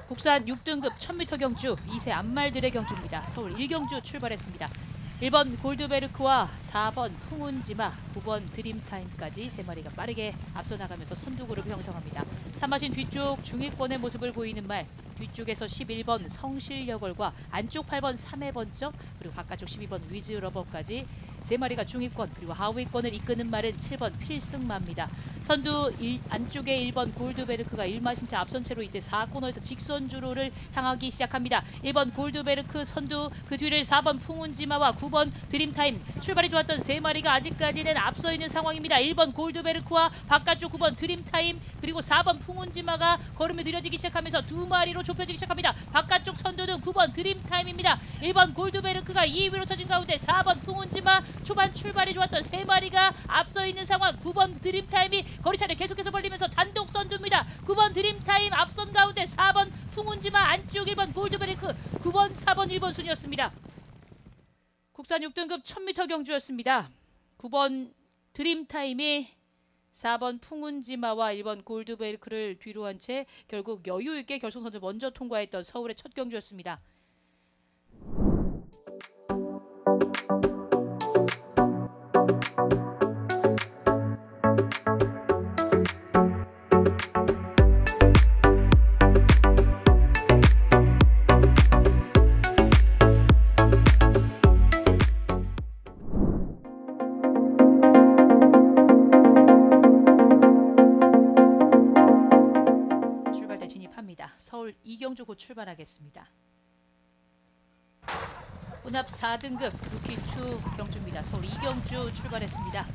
국산 6등급 1000m 경주 2세 암말들의 경주입니다. 서울 1경주 출발했습니다. 1번 골드베르크와 4번 풍운지마, 9번 드림타임까지 3마리가 빠르게 앞서 나가면서 선두그룹을 형성합니다. 산마신 뒤쪽 중위권의 모습을 보이는 말, 뒤쪽에서 11번 성실여걸과 안쪽 8번 3회 번쩍, 그리고 바깥쪽 12번 위즈러버까지 3마리가 중위권, 그리고 하위권을 이끄는 말은 7번 필승마입니다. 선두 안쪽에 1번 골드베르크가 1마신차 앞선 채로 이제 4코너에서 직선 주로를 향하기 시작합니다. 1번 골드베르크 선두, 그 뒤를 4번 풍운지마와 9번 드림타임, 출발이 좋았던 3마리가 아직까지는 앞서 있는 상황입니다. 1번 골드베르크와 바깥쪽 9번 드림타임, 그리고 4번 풍운지마가 걸음이 느려지기 시작하면서 2마리로 좁혀지기 시작합니다. 바깥쪽 선두는 9번 드림타임입니다. 1번 골드베르크가 2위로 터진 가운데 4번 풍운지마, 초반 출발이 좋았던 3마리가 앞서 있는 상황. 9번 드림타임이 거리차를 계속해서 벌리면서 단독 선두입니다. 9번 드림타임 앞선 가운데 4번 풍운지마, 안쪽 1번 골드베르크, 9번 4번 1번 순이었습니다. 국산 6등급 1000m 경주였습니다. 9번 드림타임이 4번 풍운지마와 1번 골드베르크를 뒤로 한 채 결국 여유있게 결승선을 먼저 통과했던 서울의 첫 경주였습니다. 서울 2경주 곧 출발하겠습니다. 혼합 4등급 루키2 경주입니다. 서울 2경주 출발했습니다.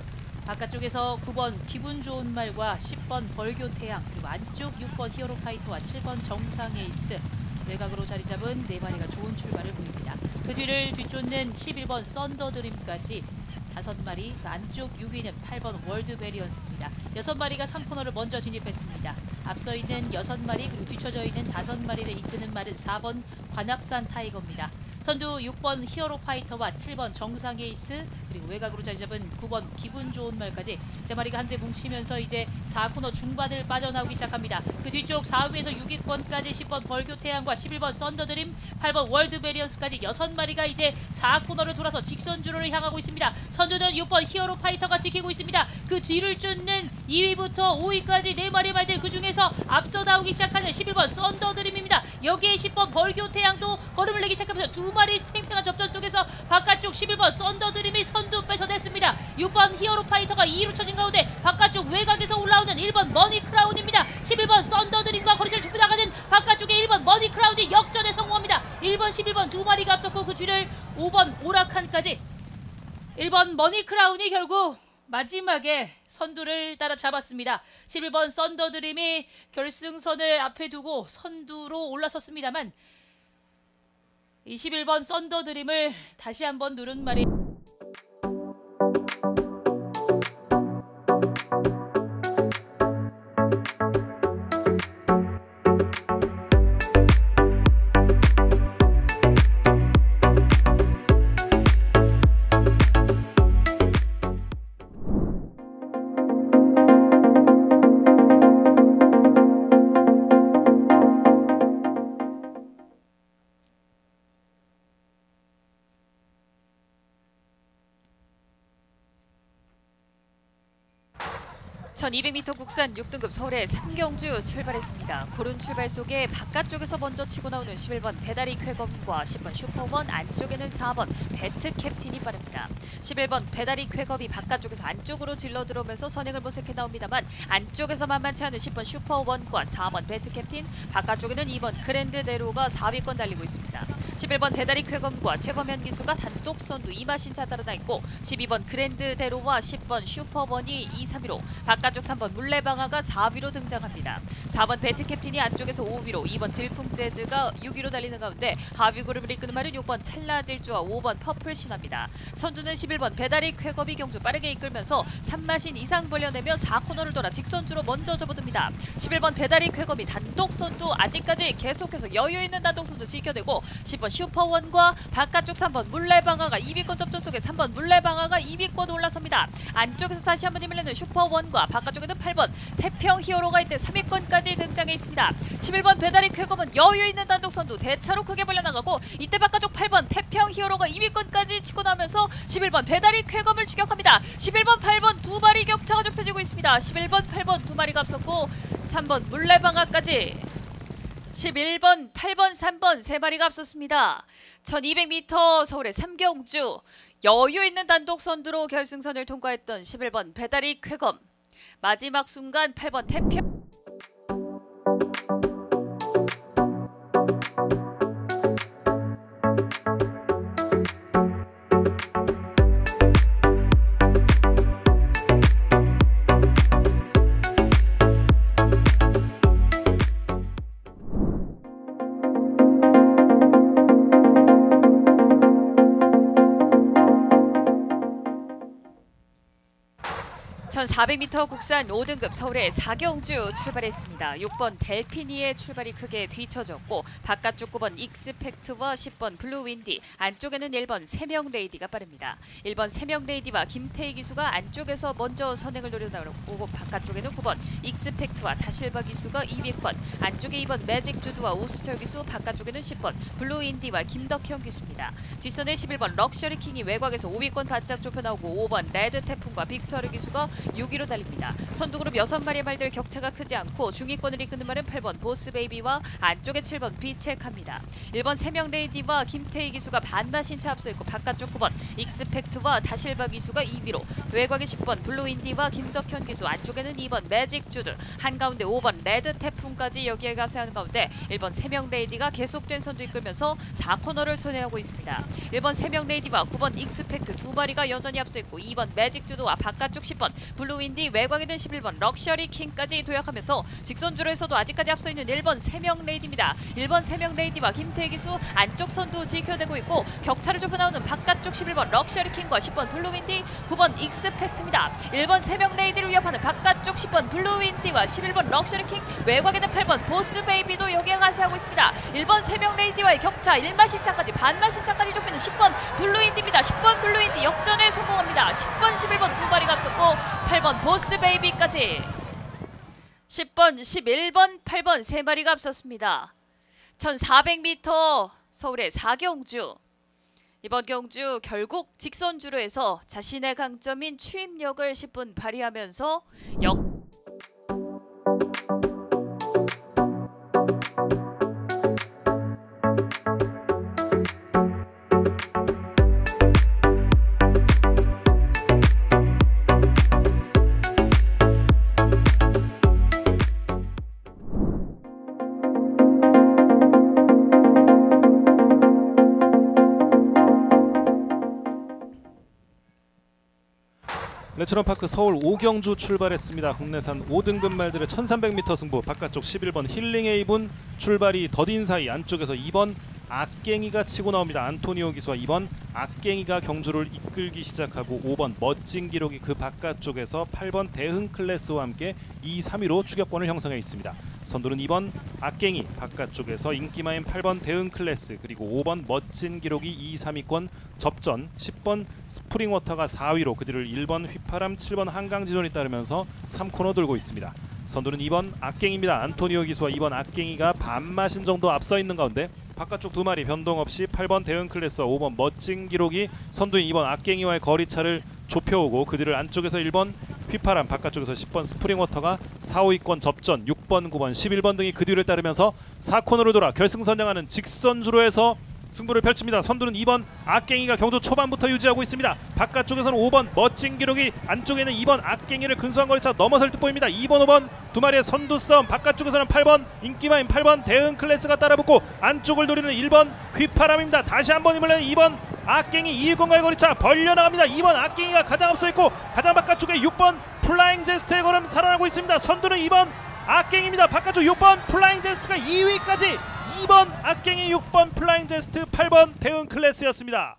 바깥쪽에서 9번 기분 좋은 말과 10번 벌교 태양, 그리고 안쪽 6번 히어로 파이터와 7번 정상 에이스, 외곽으로 자리 잡은 4마리가 좋은 출발을 보입니다. 그 뒤를 뒤쫓는 11번 썬더드림까지 5마리, 안쪽 6위는 8번 월드베리언스입니다. 6마리가 3코너를 먼저 진입했습니다. 앞서 있는 6마리, 그리고 뒤쳐져 있는 5마리를 이끄는 말은 4번 관악산 타이거입니다. 선두 6번 히어로 파이터와 7번 정상 에이스, 그리고 외곽으로 자리 잡은 9번 기분 좋은 말까지 3마리가 한데 뭉치면서 이제 4코너 중반을 빠져나오기 시작합니다. 그 뒤쪽 4위에서 6위권까지 10번 벌교 태양과 11번 썬더드림, 8번 월드베리언스까지 6마리가 이제 4코너를 돌아서 직선 주로를 향하고 있습니다. 선두는 6번 히어로 파이터가 지키고 있습니다. 그 뒤를 쫓는 2위부터 5위까지 4마리 말들, 그 중에서 앞서 나오기 시작하는 11번 썬더드림입니다. 여기에 10번 벌교 태양도 걸음을 내기 시작하면서 2마리 팽팽한 접전 속에서 바깥쪽 11번 썬더드림이 선두 뺏어냈습니다. 6번 히어로 파이터가 2위로 쳐진 가운데 바깥쪽 외곽에서 올라오는 1번 머니크라운입니다. 11번 썬더드림과 거리차를 좁혀 나가는 바깥쪽에 1번 머니크라운이 역전에 성공합니다. 1번, 11번 2마리가 앞섰고 그 뒤를 5번 오라칸까지 1번 머니크라운이 결국 마지막에 선두를 따라잡았습니다. 11번 썬더드림이 결승선을 앞에 두고 선두로 올라섰습니다만 21번 썬더드림을 다시 한번 누른 말이 (1200m) 국산 6등급 서울의 3경주 출발했습니다. 고른 출발 속에 바깥쪽에서 먼저 치고 나오는 11번 배다리 쾌검과 10번 슈퍼원, 안쪽에는 4번 배트 캡틴이 빠릅니다. 11번 배다리 쾌검이 바깥쪽에서 안쪽으로 질러 들어오면서 선행을 모색해 나옵니다만 안쪽에서 만만치 않은 10번 슈퍼원과 4번 배트 캡틴, 바깥쪽에는 2번 그랜드 대로가 4위권 달리고 있습니다. 11번 배다리 쾌검과 최범현 기수가 단독 선두 2마신차 따라다 있고 12번 그랜드 대로와 10번 슈퍼원이 2, 3위로, 바깥쪽 3번 물레방아가 4위로 등장합니다. 4번 배트 캡틴이 안쪽에서 5위로, 2번 질풍 재즈가 6위로 달리는 가운데 하위 그룹을 이끄는 말은 6번 찰나질주와 5번 퍼플 신화입니다. 선두는 11번 배다리 쾌검이 경주 빠르게 이끌면서 3마신 이상 벌려내며 4코너를 돌아 직선주로 먼저 접어듭니다. 11번 배다리 쾌검이 단독 선두, 아직까지 계속해서 여유 있는 단독 선두 지켜내고 10번 1번 슈퍼원과 바깥쪽 3번 물레방아가 2위권 접전 속에 3번 물레방아가 2위권 올라섭니다. 안쪽에서 다시 한번 힘을 내는 슈퍼원과 바깥쪽에는 8번 태평 히어로가 이때 3위권까지 등장해 있습니다. 11번 배다리 쾌검은 여유 있는 단독 선두 대차로 크게 벌려나가고 이때 바깥쪽 8번 태평 히어로가 2위권까지 치고 나면서 11번 배다리 쾌검을 추격합니다. 11번 8번 두 마리 격차가 좁혀지고 있습니다. 11번 8번 두 마리가 앞섰고 3번 물레방아까지 11번 8번 3번 세 마리가 앞섰습니다. 1200m 서울의 삼경주 여유 있는 단독 선두로 결승선을 통과했던 11번 배다리 쾌검 마지막 순간 8번 태평 (1400m) 국산 5등급 서울의 사경주 출발했습니다. 6번 델피니의 출발이 크게 뒤처졌고 바깥쪽 9번 익스펙트와 10번 블루윈디 안쪽에는 1번 세명레이디가 빠릅니다. 1번 세명레이디와 김태희 기수가 안쪽에서 먼저 선행을 노려나오고 바깥쪽에는 9번 익스펙트와 다실바 기수가 2위권 안쪽에 2번 매직주드와 오수철 기수 바깥쪽에는 10번 블루윈디와 김덕형 기수입니다. 뒷선에 11번 럭셔리킹이 외곽에서 5위권 바짝 좁혀 나오고 5번 레드 태풍과 빅투아르 기수가 6위로 달립니다. 선두그룹 6마리의 말들 격차가 크지 않고 중위권을 이끄는 말은 8번 보스베이비와 안쪽에 7번 비체카입니다. 1번 세명레이디와 김태희 기수가 반마신차 앞서 있고 바깥쪽 9번 익스펙트와 다실바 기수가 2위로 외곽에 10번 블루인디와 김덕현 기수 안쪽에는 2번 매직주드 한가운데 5번 레드 태풍까지 여기에 가세하는 가운데 1번 세명레이디가 계속된 선두 이끌면서 4코너를 손해하고 있습니다. 1번 세명레이디와 9번 익스펙트 두 마리가 여전히 앞서 있고 2번 매직주드와 바깥쪽 10번 블루윈디 외곽에는 11번 럭셔리킹까지 도약하면서 직선주로에서도 아직까지 앞서 있는 1번 세명레이디입니다. 1번 세명레이디와 김태희 기수 안쪽 선두 지켜내고 있고 격차를 좁혀 나오는 바깥쪽 11번 럭셔리킹과 10번 블루윈디 9번 익스펙트입니다. 1번 세명레이디를 위협하는 바깥쪽 10번 블루윈디와 11번 럭셔리킹 외곽에는 8번 보스베이비도 여기에 가세하고 있습니다. 1번 세명레이디와의 격차 1마신차까지 반마신차까지 좁히는 10번 블루윈디입니다. 10번 블루윈디 역전에 성공합니다. 10번 11번 두 마리가 앞섰고 8번 보스베이비까지 10번 11번 8번 세 마리가 앞섰습니다. 1400m 서울의 사경주 이번 경주 결국 직선주로 해서 자신의 강점인 추임력을 10분 발휘하면서 레츠런파크 서울 5경주 출발했습니다. 국내산 5등급 말들의 1300m 승부 바깥쪽 11번 힐링에이븐 출발이 더딘 사이 안쪽에서 2번 악갱이가 치고 나옵니다. 안토니오 기수와 2번 악갱이가 경주를 이끌기 시작하고 5번 멋진 기록이 그 바깥쪽에서 8번 대흥 클래스와 함께 2, 3위로 추격권을 형성해 있습니다. 선두는 2번 악갱이 바깥쪽에서 인기마인 8번 대흥 클래스 그리고 5번 멋진 기록이 2, 3위권 접전 10번 스프링워터가 4위로 그 뒤를 1번 휘파람 7번 한강지존이 따르면서 3코너 돌고 있습니다. 선두는 2번 악갱이입니다. 안토니오 기수와 2번 악갱이가 반마신 정도 앞서 있는 가운데 바깥쪽 두 마리 변동 없이 8번 대응 클래스와 5번 멋진 기록이 선두인 2번 악갱이와의 거리차를 좁혀오고 그 뒤를 안쪽에서 1번 휘파람 바깥쪽에서 10번 스프링워터가 4, 5위권 접전 6번, 9번, 11번 등이 그 뒤를 따르면서 4코너로 돌아 결승선 향하는 직선주로 해서 승부를 펼칩니다. 선두는 2번 악갱이가 경주 초반부터 유지하고 있습니다. 바깥쪽에서는 5번 멋진 기록이 안쪽에는 2번 악갱이를 근소한 거리차 넘어설 듯 보입니다. 2번, 5번 두 마리의 선두 싸움 바깥쪽에서는 8번 인기마인 8번 대응 클래스가 따라붙고 안쪽을 노리는 1번 휘파람입니다. 다시 한번 힘을 내는 2번 악갱이 2위권과의 거리차 벌려나갑니다. 2번 악갱이가 가장 앞서 있고 가장 바깥쪽에 6번 플라잉 제스트의 걸음 살아나고 있습니다. 선두는 2번 악갱입니다. 바깥쪽 6번 플라잉 제스트가 2위까지 2번 악갱이 6번 플라잉 제스트 8번 대응 클래스였습니다.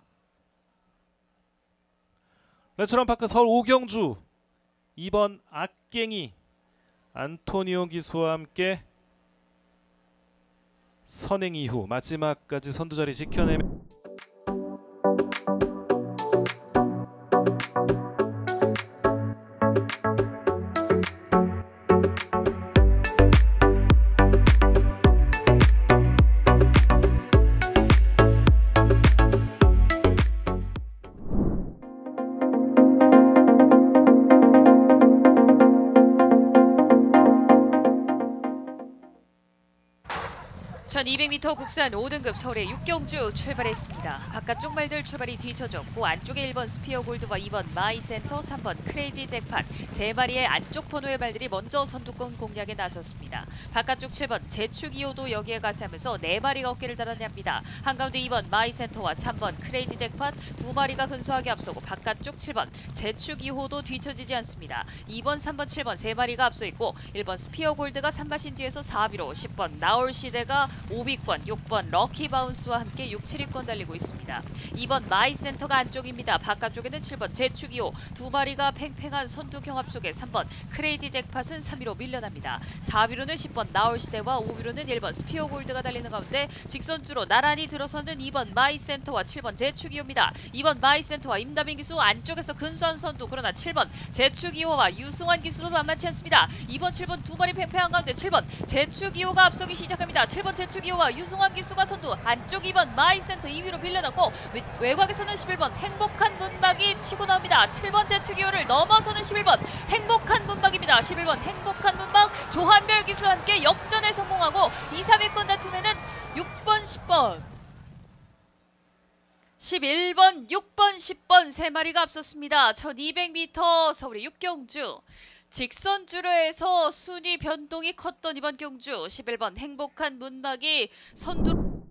레츠런파크 서울 5경주 2번 악갱이 안토니오 기수와 함께 선행 이후 마지막까지 선두 자리 지켜내며 (1200m) 국산 5등급 서울의 육경주 출발했습니다. 바깥쪽 말들 출발이 뒤쳐졌고 안쪽에 1번 스피어 골드와 2번 마이센터, 3번 크레이지 잭팟 세 마리의 안쪽 번호의 말들이 먼저 선두권 공략에 나섰습니다. 바깥쪽 7번 제축 2호도 여기에 가세하면서 4마리가 어깨를 달아냅니다. 한가운데 2번 마이센터와 3번 크레이지 잭팟 2마리가 근소하게 앞서고 바깥쪽 7번 제축 2호도 뒤처지지 않습니다. 2번, 3번, 7번 3마리가 앞서 있고 1번 스피어 골드가 3마신 뒤에서 4위로 10번 나올 시대가 5위권, 6번 럭키 바운스와 함께 6, 7위권 달리고 있습니다. 2번 마이센터가 안쪽입니다. 바깥쪽에는 7번 제축 2호 2마리가 팽팽한 선두 경합 속에 3번 크레이지 잭팟은 3위로 밀려납니다. 4위로는 10번 나올 시대와 5위로는 1번 스피어 골드가 달리는 가운데 직선주로 나란히 들어서는 2번 마이센터와 7번 제축 2호입니다. 2번 마이센터와 임다빈 기수 안쪽에서 근소한 선두, 그러나 7번 제축 2호와 유승환 기수도 만만치 않습니다. 2번, 7번 2마리 팽팽한 가운데 7번 제축 2호가 앞서기 시작합니다. 7번 제축 2호와 유승환 기수가 선두, 안쪽 2번 마이센터 2위로 밀려났고 외곽에서는 11번 행복한 문박이 치고 나옵니다. 7번 제축 2호를 넘어서는 11번 행복한 문박입니다. 11번 행복한 문박 조한별 기수와 함께 역전에 성공하고 2, 3위권 다툼에는 6번, 10번 11번, 6번, 10번 세 마리가 앞섰습니다. 1200m 서울의 육경주. 직선주로에서 순위 변동이 컸던 이번 경주 11번 행복한 문박이 선두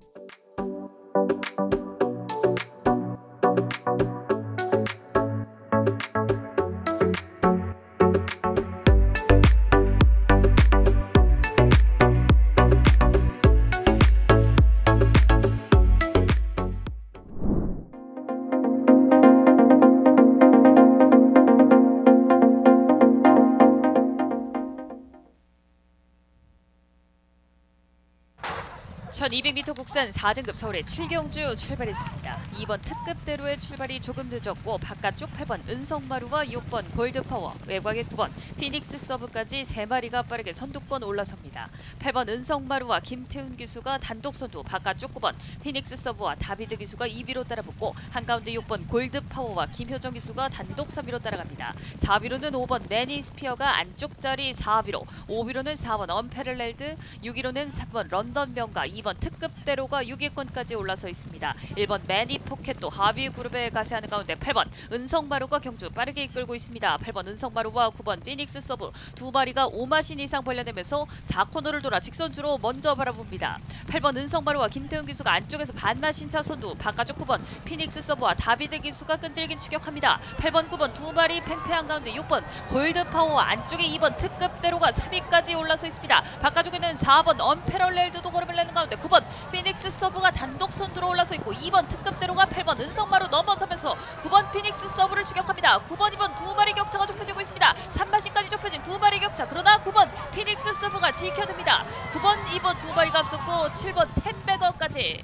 (1200m) 국산 4등급 서울의 7경주 출발했습니다. 2번 특급대로의 출발이 조금 늦었고 바깥쪽 8번 은성마루와 6번 골드파워, 외곽의 9번 피닉스 서브까지 3마리가 빠르게 선두권 올라섭니다. 8번 은성마루와 김태훈 기수가 단독 선두, 바깥쪽 9번 피닉스 서브와 다비드 기수가 2위로 따라붙고 한가운데 6번 골드파워와 김효정 기수가 단독 3위로 따라갑니다. 4위로는 5번 매니스피어가 안쪽 자리 4위로, 5위로는 4번 언패럴렐드, 6위로는 3번 런던 명가, 2번 특급대로가 6위권까지 올라서 있습니다. 1번 매니 포켓도 하위 그룹에 가세하는 가운데 8번 은성마루가 경주 빠르게 이끌고 있습니다. 8번 은성마루와 9번 피닉스 서브 2마리가 5마신 이상 벌려내면서 4코너를 돌아 직선주로 먼저 바라봅니다. 8번 은성마루와 김태훈 기수가 안쪽에서 반마신차 선두, 바깥쪽 9번 피닉스 서브와 다비드 기수가 끈질긴 추격합니다. 8번, 9번 2마리 팽팽한 가운데 6번 골드파워와 안쪽에 2번 특급대로가 3위까지 올라서 있습니다. 바깥쪽에는 4번 언패럴렐드도 걸음을 내는 가운데 9번 피닉스 서브가 단독 선두로 올라서 있고 2번 특급대로가 8번 은성마루 넘어서면서 9번 피닉스 서브를 추격합니다. 9번, 2번 2마리 격차가 좁혀지고 있습니다. 3마신까지 좁혀진 2마리 격차, 그러나 9번 피닉스 서브가 지켜듭니다. 9번, 2번 2마리가 앞섰고 7번 템베거까지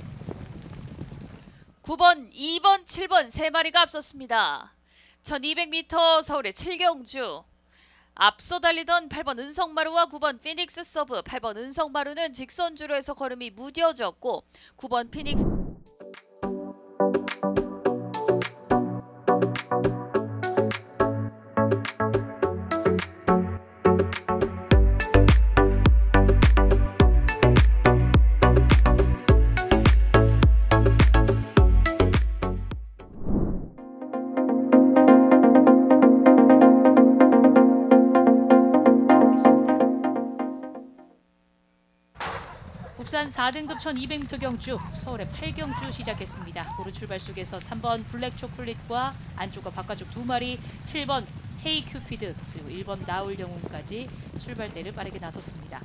9번, 2번, 7번 3마리가 앞섰습니다. 1200m 서울의 7경주. 앞서 달리던 8번 은성마루와 9번 피닉스 서브, 8번 은성마루는 직선주로 해서 걸음이 무뎌졌고 9번 피닉스 국산 4등급 1200m 경주 서울의 8경주 시작했습니다. 고루 출발 속에서 3번 블랙 초콜릿과 안쪽과 바깥쪽 2마리, 7번 헤이 큐피드 그리고 1번 나울 영웅까지 출발대를 빠르게 나섰습니다.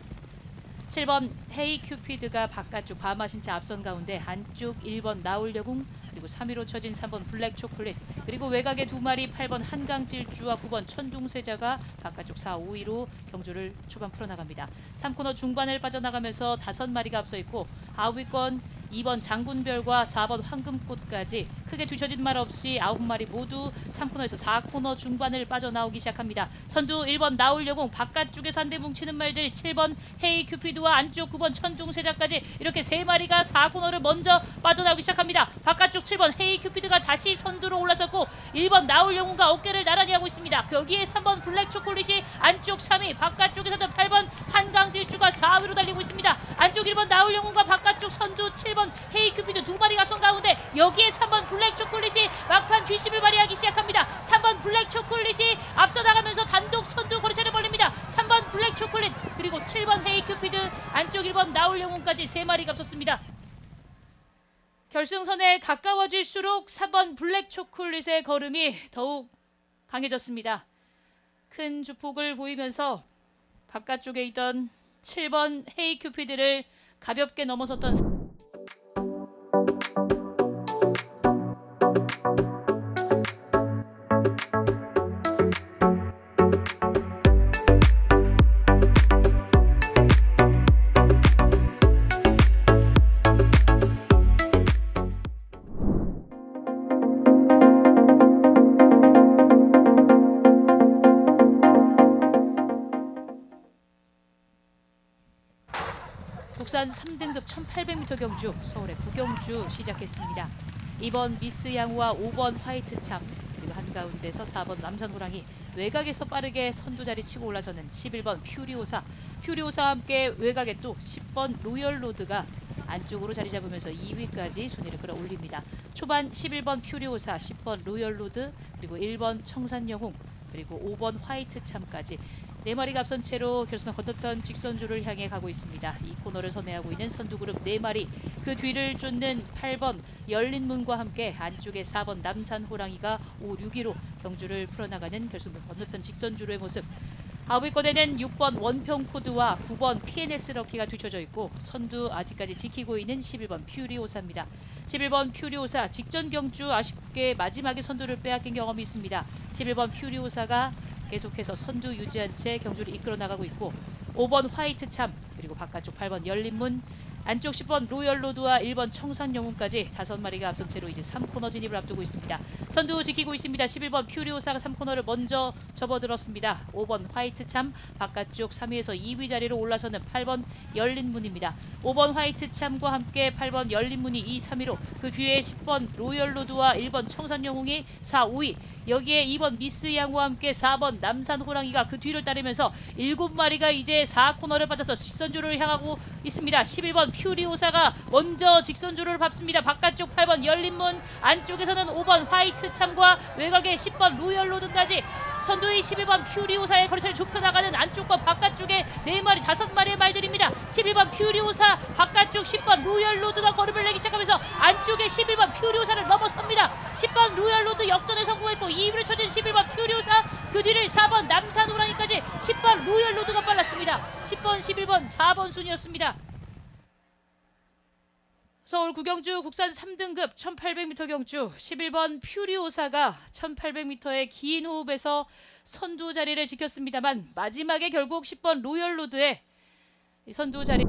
7번 헤이 큐피드가 바깥쪽 바마신차 앞선 가운데 안쪽 1번 나올여궁 그리고 3위로 쳐진 3번 블랙 초콜릿 그리고 외곽의 두 마리 8번 한강질주와 9번 천둥세자가 바깥쪽 4, 5위로 경주를 초반 풀어나갑니다. 3코너 중반을 빠져나가면서 5마리가 앞서 있고 하위권 2번 장군별과 4번 황금꽃까지 크게 뒤처진 말 없이 9마리 모두 3코너에서 4코너 중반을 빠져나오기 시작합니다. 선두 1번 나올여궁 바깥쪽에서 한 대 뭉치는 말들 7번 헤이 큐피드와 안쪽 9번 천둥세자까지 이렇게 3마리가 4코너를 먼저 빠져나오기 시작합니다. 바깥쪽 7번 헤이 큐피드가 다시 선두로 올라섰고 1번 나올여궁과 어깨를 나란히 하고 있습니다. 여기에 3번 블랙 초콜릿이 안쪽 3위 바깥쪽에서도 8번 한강질주가 4위로 달리고 있습니다. 안쪽 1번 나올여궁과 바깥쪽 선두 7번 헤이 큐피드 두 마리가 앞선 가운데 여기에 3번 블랙 초콜릿이 막판 뒷심을 발휘하기 시작합니다. 3번 블랙 초콜릿이 앞서 나가면서 단독 선두 거리차를 벌립니다. 3번 블랙 초콜릿 그리고 7번 헤이 큐피드 안쪽 1번 나올여궁까지 3마리가 앞섰습니다. 결승선에 가까워질수록 3번 블랙 초콜릿의 걸음이 더욱 강해졌습니다. 큰 주폭을 보이면서 바깥쪽에 있던 7번 헤이 큐피드를 가볍게 넘어섰던 국산 3등급 1800m 경주 서울의 구경주 시작했습니다. 2번 미스 양우와 5번 화이트참 그리고 한가운데서 4번 남선호랑이 외곽에서 빠르게 선두 자리 치고 올라서는 11번 퓨리오사와 함께 외곽에 또 10번 로열로드가 안쪽으로 자리 잡으면서 2위까지 순위를 끌어올립니다. 초반 11번 퓨리오사, 10번 로열로드 그리고 1번 청산영웅 그리고 5번 화이트참까지 4마리가 앞선 채로 결승선 건너편 직선주를 향해 가고 있습니다. 이 코너를 선회하고 있는 선두그룹 4마리 그 뒤를 쫓는 8번 열린문과 함께 안쪽에 4번 남산호랑이가 5, 6위로 경주를 풀어나가는 결승선 건너편 직선주로의 모습. 하위권에는 6번 원평코드와 9번 PNS 럭키가 뒤쳐져 있고 선두 아직까지 지키고 있는 11번 퓨리오사입니다. 11번 퓨리오사 직전 경주 아쉽게 마지막에 선두를 빼앗긴 경험이 있습니다. 11번 퓨리오사가 계속해서 선두 유지한 채 경주를 이끌어 나가고 있고 5번 화이트참 그리고 바깥쪽 8번 열린문 안쪽 10번 로열로드와 1번 청산영웅까지 5마리가 앞선 채로 이제 3코너 진입을 앞두고 있습니다. 선두 지키고 있습니다. 11번 퓨리오사가 3코너를 먼저 접어들었습니다. 5번 화이트참 바깥쪽 3위에서 2위 자리로 올라서는 8번 열린문입니다. 5번 화이트참과 함께 8번 열린문이 2, 3위로 그 뒤에 10번 로열로드와 1번 청산영웅이 4, 5위 여기에 2번 미스 양우와 함께 4번 남산호랑이가 그 뒤를 따르면서 7마리가 이제 4코너를 빠져서 직선주를 향하고 있습니다. 11번 퓨리오사가 먼저 직선주를 밟습니다. 바깥쪽 8번 열린문 안쪽에서는 5번 화이트참과 외곽에 10번 로열로드까지 선두의 11번 퓨리오사의 거리차를 좁혀나가는 안쪽과 바깥쪽에 4마리, 5마리의 말들입니다. 11번 퓨리오사 바깥쪽 10번 로열로드가 걸음을 내기 시작하면서 안쪽에 11번 퓨리오사를 넘어섭니다. 10번 로열로드 역전에 성공했고 2위를 쳐진 11번 퓨리오사 그 뒤를 4번 남산호랑이까지 10번 로열로드가 빨랐습니다. 10번, 11번, 4번 순이었습니다. 서울 구경주 국산 3등급 1800m 경주 11번 퓨리오사가 1800m의 긴 호흡에서 선두 자리를 지켰습니다만 마지막에 결국 10번 로열로드의 선두 자리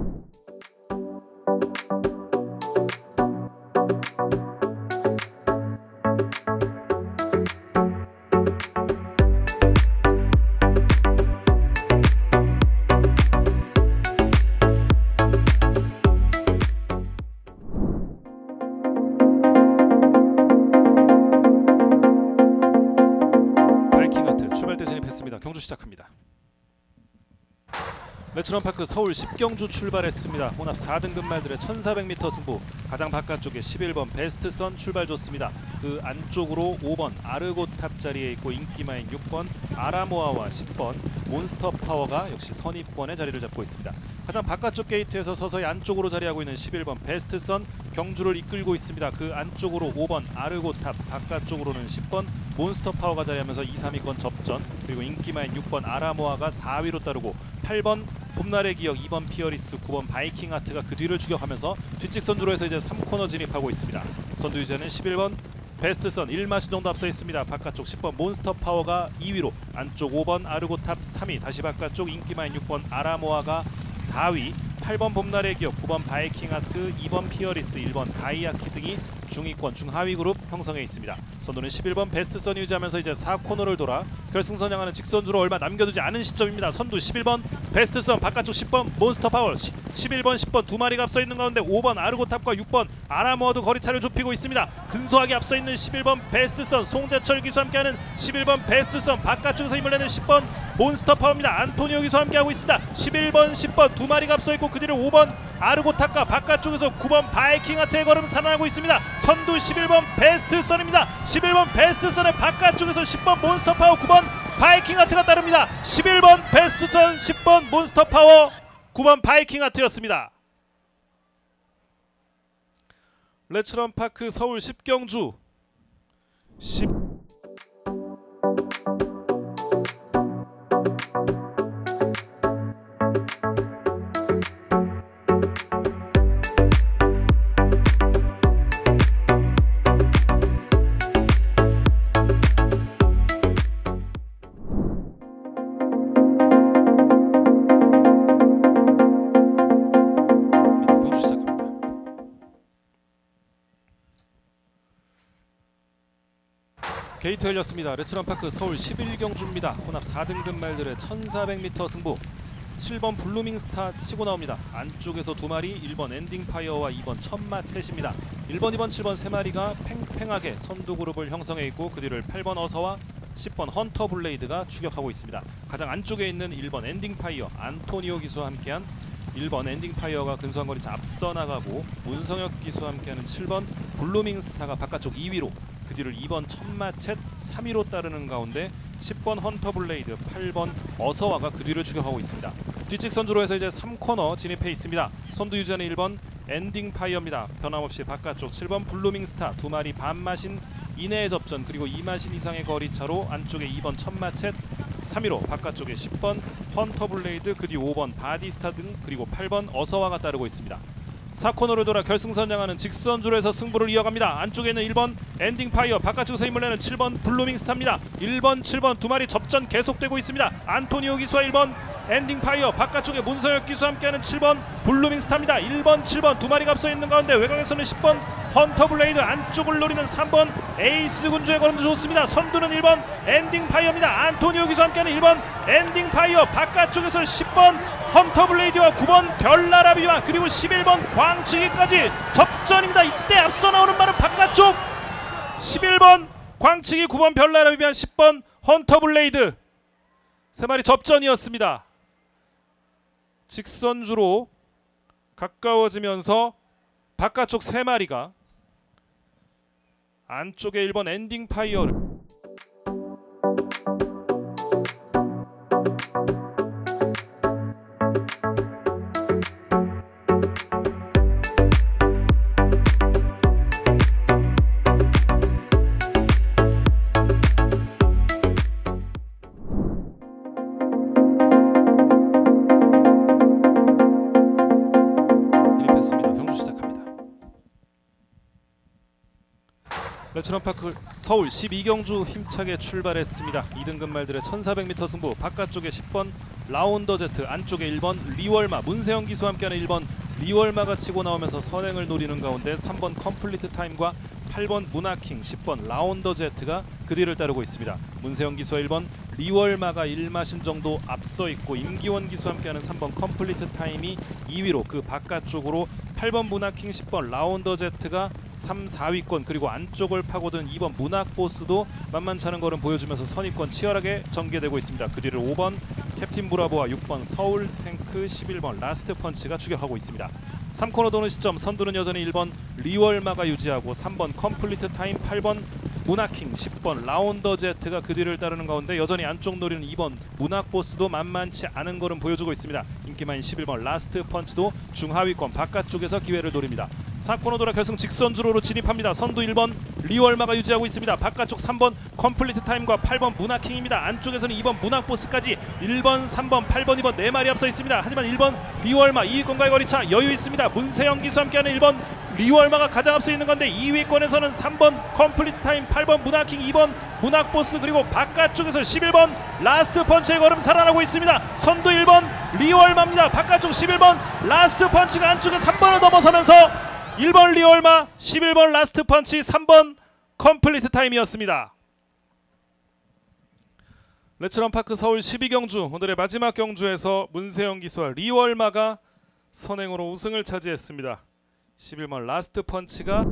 경주 시작합니다. 매춘원파크 서울 10경주 출발했습니다. 혼합 4등급 말들의 1400m 승부 가장 바깥쪽에 11번 베스트선 출발 좋습니다. 그 안쪽으로 5번 아르고탑 자리에 있고 인기마인 6번 아라모아와 10번 몬스터파워가 역시 선입권에 자리를 잡고 있습니다. 가장 바깥쪽 게이트에서 서서히 안쪽으로 자리하고 있는 11번 베스트선 경주를 이끌고 있습니다. 그 안쪽으로 5번 아르고탑 바깥쪽으로는 10번 몬스터파워가 자리하면서 2, 3위권 접전 그리고 인기마인 6번 아라모아가 4위로 따르고 8번 봄날의 기억 2번 피어리스, 9번 바이킹 아트가 그 뒤를 추격하면서 뒷직선주로 해서 이제 3코너 진입하고 있습니다. 선두 유지는 11번 베스트선 1마신 정도 앞서 있습니다. 바깥쪽 10번 몬스터 파워가 2위로, 안쪽 5번 아르고탑 3위, 다시 바깥쪽 인기마인 6번 아라모아가 4위, 8번 봄날의 기억, 9번 바이킹 아트, 2번 피어리스, 1번 다이아키 등이 중위권 중하위 그룹 형성해 있습니다. 선두는 11번 베스트선 유지하면서 이제 4코너를 돌아 결승선 향하는 직선주로 얼마 남겨두지 않은 시점입니다. 선두 11번 베스트선, 바깥쪽 10번 몬스터 파워, 11번 10번 두 마리가 앞서 있는 가운데 5번 아르고탑과 6번 아라모어도 거리차를 좁히고 있습니다. 근소하게 앞서 있는 11번 베스트선, 송재철 기수와 함께하는 11번 베스트선, 바깥쪽에서 힘을 내는 10번 몬스터 파워입니다. 안토니오 기수와 함께하고 있습니다. 11번 10번 두 마리가 앞서 있고 그 뒤를 5번 아르고탑과 바깥쪽에서 9번 바이킹 아트의 걸음 살아나고 있습니다. 선두 11번 베스트선입니다. 11번 베스트선의 바깥쪽에서 10번 몬스터 파워, 9번 바이킹 아트가 따릅니다. 11번 베스트선, 10번 몬스터 파워, 9번 바이킹 아트였습니다. 레츠런 파크 서울 10경주 10 게이트 열렸습니다. 레츠런 파크 서울 11경주입니다. 혼합 4등급 말들의 1400m 승부. 7번 블루밍스타 치고 나옵니다. 안쪽에서 두 마리, 1번 엔딩파이어와 2번 천마챗입니다. 1번, 2번, 7번 세 마리가 팽팽하게 선두 그룹을 형성해 있고 그 뒤를 8번 어서와 10번 헌터 블레이드가 추격하고 있습니다. 가장 안쪽에 있는 1번 엔딩파이어 안토니오 기수와 함께한 1번 엔딩파이어가 근소한 거리차 앞서 나가고, 문성혁 기수와 함께하는 7번 블루밍스타가 바깥쪽 2위로, 그 뒤를 2번 천마챗 3위로 따르는 가운데 10번 헌터블레이드, 8번 어서와가 그 뒤를 추격하고 있습니다. 뒷직 선주로 해서 이제 3코너 진입해 있습니다. 선두 유지하는 1번 엔딩파이어입니다. 변함없이 바깥쪽 7번 블루밍스타 두 마리 반마신 이내의 접전, 그리고 2마신 이상의 거리차로 안쪽에 2번 천마챗 3위로, 바깥쪽에 10번 헌터블레이드, 그 뒤 5번 바디스타 등, 그리고 8번 어서와가 따르고 있습니다. 4코너를 돌아 결승선 향하는 직선주로 해서 승부를 이어갑니다. 안쪽에는 1번 엔딩파이어, 바깥쪽에서 힘을 내는 7번 블루밍스타입니다. 1번, 7번 두 마리 접전 계속되고 있습니다. 안토니오 기수와 1번 엔딩파이어, 바깥쪽에 문서혁 기수와 함께하는 7번 블루밍스타입니다. 1번, 7번 두 마리가 앞서 있는 가운데 외곽에서는 10번 헌터블레이드, 안쪽을 노리는 3번 에이스 군주의 걸음도 좋습니다. 선두는 1번 엔딩파이어입니다. 안토니오 기수와 함께하는 1번 엔딩파이어, 바깥쪽에서는 10번 헌터블레이드와 9번 별나라비와 그리고 11번 광치기까지 접전입니다. 이때 앞서 나오는 말은 바깥쪽 11번 광치기, 9번 별나라비와 10번 헌터블레이드 세 마리 접전이었습니다. 직선주로 가까워지면서 바깥쪽 세 마리가 안쪽에 1번 엔딩파이어를 레츠런파크 서울 12경주 힘차게 출발했습니다. 2등급 말들의 1400m 승부, 바깥쪽에 10번 라운더 제트, 안쪽에 1번 리월마, 문세영 기수와 함께하는 1번 리월마가 치고 나오면서 선행을 노리는 가운데 3번 컴플리트 타임과 8번 문하킹, 10번 라운더 제트가 그 뒤를 따르고 있습니다. 문세영 기수와 1번 리월마가 1마신 정도 앞서 있고, 임기원 기수와 함께하는 3번 컴플리트 타임이 2위로, 그 바깥쪽으로 8번 문하킹, 10번 라운더 제트가 3, 4위권, 그리고 안쪽을 파고든 2번 문학보스도 만만치 않은 걸음 보여주면서 선입권 치열하게 전개되고 있습니다. 그 뒤를 5번 캡틴 브라보와 6번 서울 탱크, 11번 라스트 펀치가 추격하고 있습니다. 3코너 도는 시점 선두는 여전히 1번 리월마가 유지하고 3번 컴플리트 타임, 8번 문하킹, 10번 라운더 제트가 그 뒤를 따르는 가운데 여전히 안쪽 노리는 2번 문학보스도 만만치 않은 걸음 보여주고 있습니다. 인기만인 11번 라스트 펀치도 중하위권 바깥쪽에서 기회를 노립니다. 4코너 돌아 결승 직선주로로 진입합니다. 선두 1번 리월마가 유지하고 있습니다. 바깥쪽 3번 컴플리트 타임과 8번 문학킹입니다. 안쪽에서는 2번 문학보스까지 1번, 3번, 8번, 2번 4마리 앞서 있습니다. 하지만 1번 리월마 2위권과의 거리차 여유 있습니다. 문세영 기수 함께하는 1번 리월마가 가장 앞서 있는 건데 2위권에서는 3번 컴플리트 타임, 8번 문학킹, 2번 문학보스 그리고 바깥쪽에서 11번 라스트 펀치의 걸음 살아나고 있습니다. 선두 1번 리월마입니다. 바깥쪽 11번 라스트 펀치가 안쪽에 3번을 넘어서면서 1번 리월마, 11번 라스트 펀치, 3번 컴플리트 타임이었습니다. 레츠런파크 서울 12경주 오늘의 마지막 경주에서 문세영 기수와 리월마가 선행으로 우승을 차지했습니다. 11번 라스트 펀치가